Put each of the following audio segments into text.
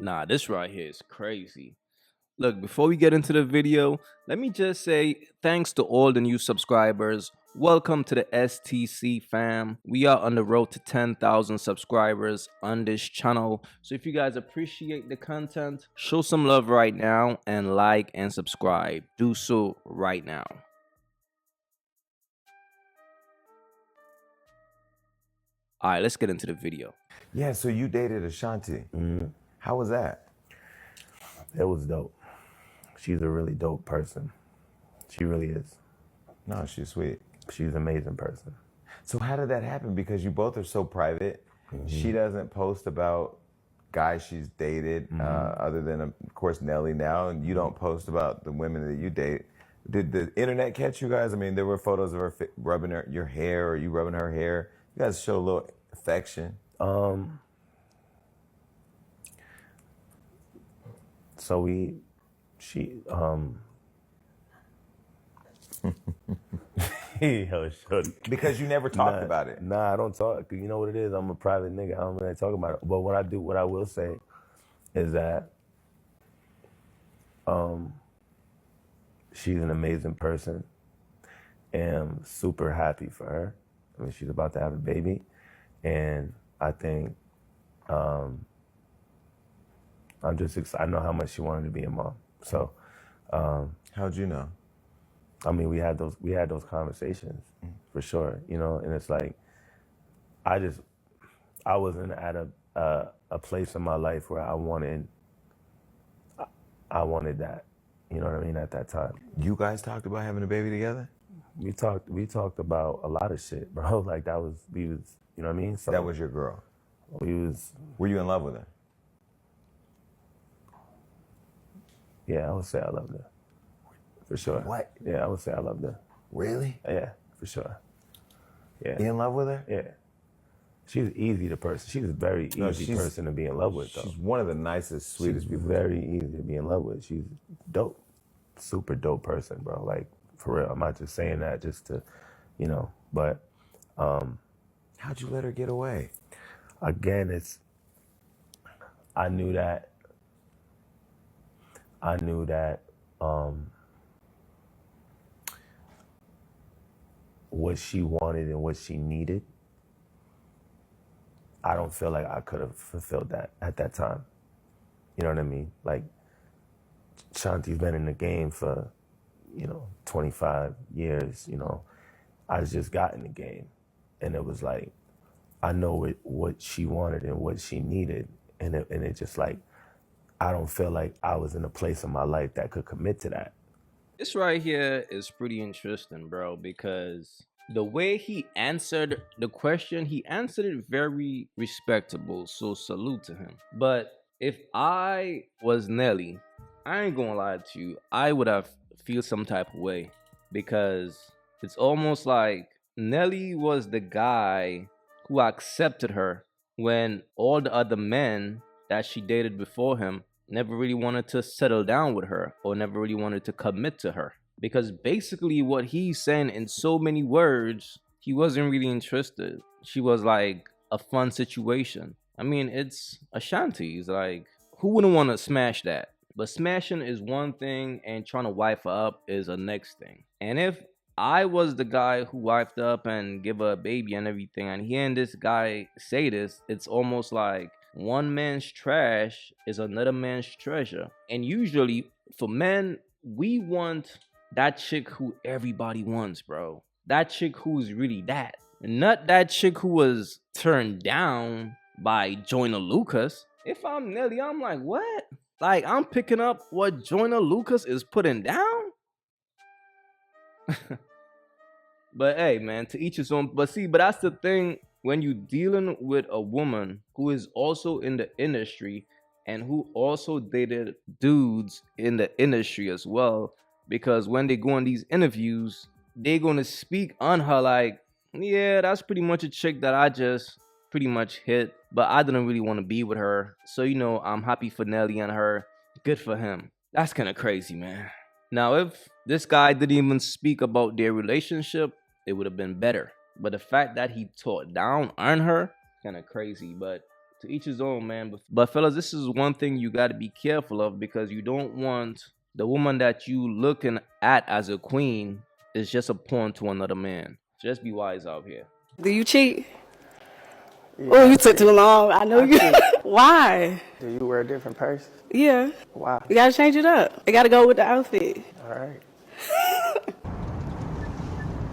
Nah, this right here is crazy. Look, before we get into the video, let me just say thanks to all the new subscribers. Welcome to the STC fam. We are on the road to 10,000 subscribers on this channel. So if you guys appreciate the content, show some love right now and like and subscribe. Do so right now. All right, let's get into the video. Yeah, so you dated Ashanti. How was that? It was dope. She's a really dope person. She really is. No, she's sweet. She's an amazing person. So how did that happen? Because you both are so private. She doesn't post about guys she's dated, other than, of course, Nelly now, and you don't post about the women that you date. Did the internet catch you guys? I mean, there were photos of her rubbing your hair, or you rubbing her hair. You guys show a little affection. So yo, Because you never talked about it. Nah, I don't talk. You know what it is? I'm a private nigga. I don't really talk about it. But what I will say is that she's an amazing person, and I'm super happy for her. I mean, she's about to have a baby, and I think I'm just excited. I know how much she wanted to be a mom. So, How'd you know? I mean, we had those conversations for sure, you know. And it's like, I wasn't at a place in my life where I wanted that, you know what I mean, at that time. You guys talked about having a baby together? We talked about a lot of shit, bro. Like we was, you know what I mean? So That was your girl. Were you in love with her? Yeah, I would say I loved her. For sure. What? Yeah, I would say I loved her. Really? Yeah, for sure. Yeah. You in love with her? Yeah. She's easy to person. She's a very easy person to be in love with, though. She's one of the nicest, sweetest people. Very easy to be in love with. She's dope. Super dope person, bro. Like, for real. I'm not just saying that just to, you know, but How'd you let her get away? again, I knew that what she wanted and what she needed, I don't feel like I could have fulfilled that at that time. You know what I mean? Like, Shanti's been in the game for, 25 years, you know. I just got in the game, and it was like, I know what she wanted and what she needed, and it just like, I don't feel like I was in a place in my life that could commit to that. This right here is pretty interesting, bro, because the way he answered the question, he answered it very respectable. So salute to him. But if I was Nelly, I ain't gonna lie to you, I would have feel some type of way, because it's almost like Nelly was the guy who accepted her when all the other men that she dated before him never really wanted to settle down with her or never really wanted to commit to her. Because basically what he's saying in so many words, he wasn't really interested. She was like a fun situation. I mean, it's Ashanti. It's like, who wouldn't want to smash that? But smashing is one thing and trying to wife her up is a next thing. And if I was the guy who wifed up and give her a baby and everything, and hearing this guy say this, it's almost like one man's trash is another man's treasure. And usually for men, we want that chick who everybody wants, bro. That chick who's really that. Not that chick who was turned down by Joyner Lucas. If I'm Nelly, I'm like, what? Like, I'm picking up what Joyner Lucas is putting down? But hey, man, to each his own. But that's the thing, when you dealing with a woman who is also in the industry and who also dated dudes in the industry as well, because when they go on these interviews, they're gonna speak on her like, yeah, that's pretty much a chick that I just pretty much hit, but I didn't really want to be with her. So, I'm happy for Nelly and her. Good for him. That's kind of crazy, man. Now, if this guy didn't even speak about their relationship, it would have been better. But the fact that he talked down on her, kind of crazy. But To each his own, man. But fellas, this is one thing you got to be careful of, because you don't want the woman that you looking at as a queen is just a pawn to another man. Just be wise out here. Do you cheat? Oh, you took too long. I know you. Why? Do you wear a different purse? Yeah. Why? You gotta change it up. It gotta go with the outfit. All right.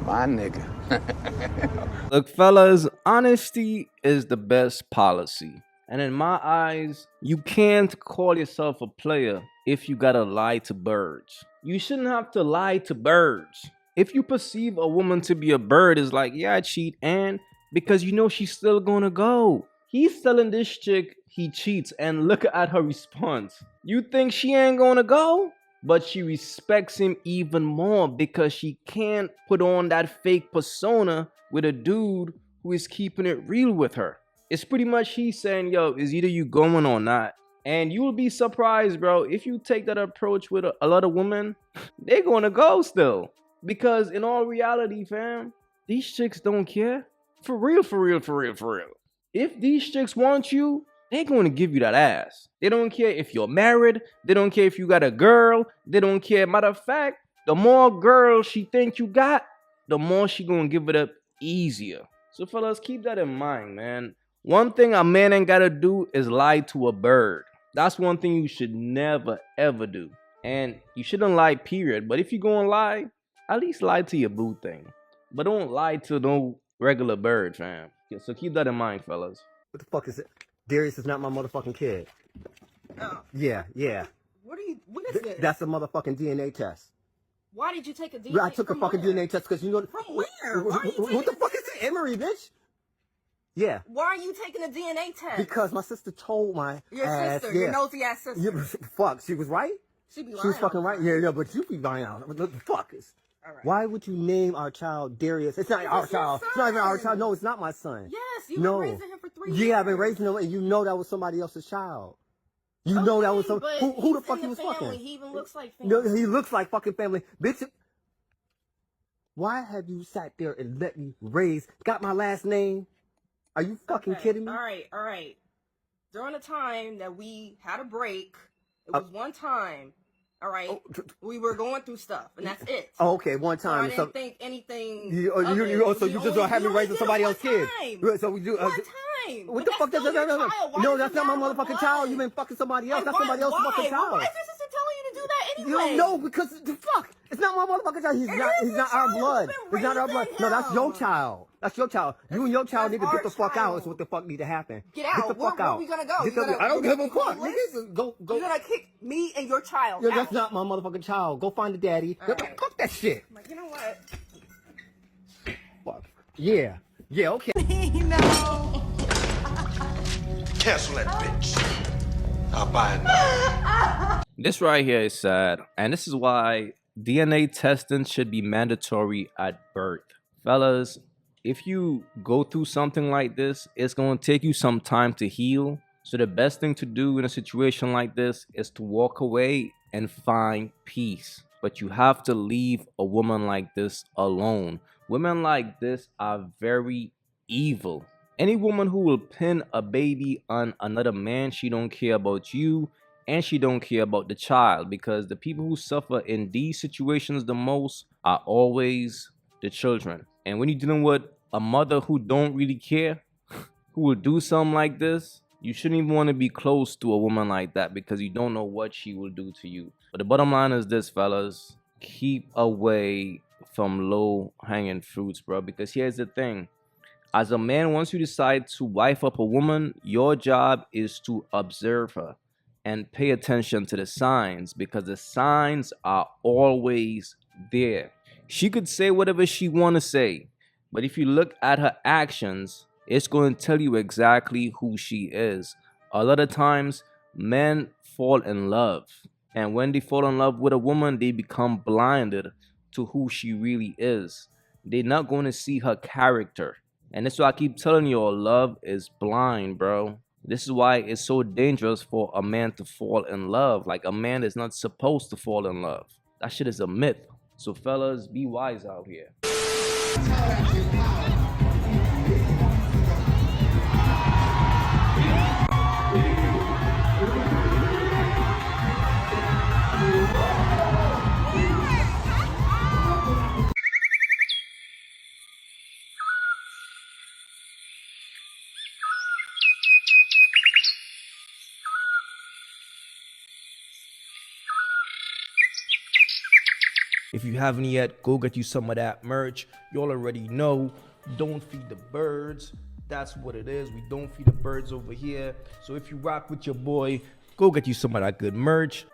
My nigga. Look, fellas, honesty is the best policy. And in my eyes, you can't call yourself a player if you gotta lie to birds. You shouldn't have to lie to birds. If you perceive a woman to be a bird, it's like, yeah, I cheat, and because you know she's still gonna go. He's telling this chick he cheats, and look at her response. You think she ain't gonna go? But she respects him even more because she can't put on that fake persona with a dude who is keeping it real with her. It's pretty much he saying, yo, is either you going or not. And you'll be surprised, bro, if you take that approach with a lot of women, they're gonna go still. Because in all reality, fam, these chicks don't care. For real, for real, for real, for real. If these chicks want you, they're going to give you that ass. They don't care if you're married. They don't care if you got a girl. They don't care. Matter of fact, the more girls she think you got, the more she going to give it up easier. So fellas, keep that in mind, man. One thing a man ain't got to do is lie to a bird. That's one thing you should never, ever do. And you shouldn't lie, period. But if you're going to lie, at least lie to your boo thing. But don't lie to no regular bird, fam. So keep that in mind, fellas. What the fuck is it? Darius is not my motherfucking kid. Oh. Yeah. What is this? That's a motherfucking DNA test. Why did you take a DNA? I took a fucking where? DNA test because you know. From where? Why are you what the taking fuck is it? Emory, bitch? Yeah. Why are you taking a DNA test? Because my sister told my your ass, sister, yeah. your nosy ass sister. Yeah, fuck, she was right? She be lying. She was fucking right? Yeah, but you be lying out. What the fuck is... All right. Why would you name our child Darius? It's not our child. It's not even our child. No, it's not my son. Yes, you've been raising him for 3 years. Yeah, I've been raising him, and you know that was somebody else's child. You know that was some... Who the fuck he was fucking? He even looks like family. No, he looks like fucking family. Bitch, why have you sat there and let me got my last name? Are you fucking kidding me? All right. During the time that we had a break, it was one time. All right, we were going through stuff, and that's it. Oh, okay, one time. So I didn't think anything. So you just don't have me raising somebody else's kid. So we do. One time. What the fuck? No, that's not my motherfucking child. You've been fucking somebody else. That's somebody else's fucking child. Why is your sister telling you to do that anyway? You don't know because the fuck. It's not my motherfucking child. He's not our blood. He's not our blood. No, that's your child. That's your child. You and your child need to get the fuck out. Is what the fuck need to happen. Get out. Get the fuck out. Where we gonna go? I don't give a fuck. Nigga, go. You're gonna kick me and your child out. That's not my motherfucking child. Go find the daddy. Right. Fuck that shit. I'm like, you know what? Fuck. Yeah, okay. No. Cancel that bitch. I'll buy it now. This right here is sad, and this is why DNA testing should be mandatory at birth. Fellas, if you go through something like this, it's going to take you some time to heal. So the best thing to do in a situation like this is to walk away and find peace. But you have to leave a woman like this alone. Women like this are very evil. Any woman who will pin a baby on another man, she don't care about you and she don't care about the child, because the people who suffer in these situations the most are always the children. And when you're dealing with a mother who don't really care, who will do something like this, you shouldn't even want to be close to a woman like that, because you don't know what she will do to you. But the bottom line is this, fellas, keep away from low-hanging fruits, bro, because here's the thing. As a man, once you decide to wife up a woman, your job is to observe her and pay attention to the signs, because the signs are always there. She could say whatever she want to say, but if you look at her actions, it's going to tell you exactly who she is. A lot of times, men fall in love, and when they fall in love with a woman, they become blinded to who she really is. They're not going to see her character. And that's why I keep telling you all, love is blind, bro. This is why it's so dangerous for a man to fall in love. Like, a man is not supposed to fall in love. That shit is a myth. So fellas, be wise out here. If you haven't yet, go get you some of that merch. Y'all already know, don't feed the birds. That's what it is. We don't feed the birds over here. So if you rock with your boy, go get you some of that good merch.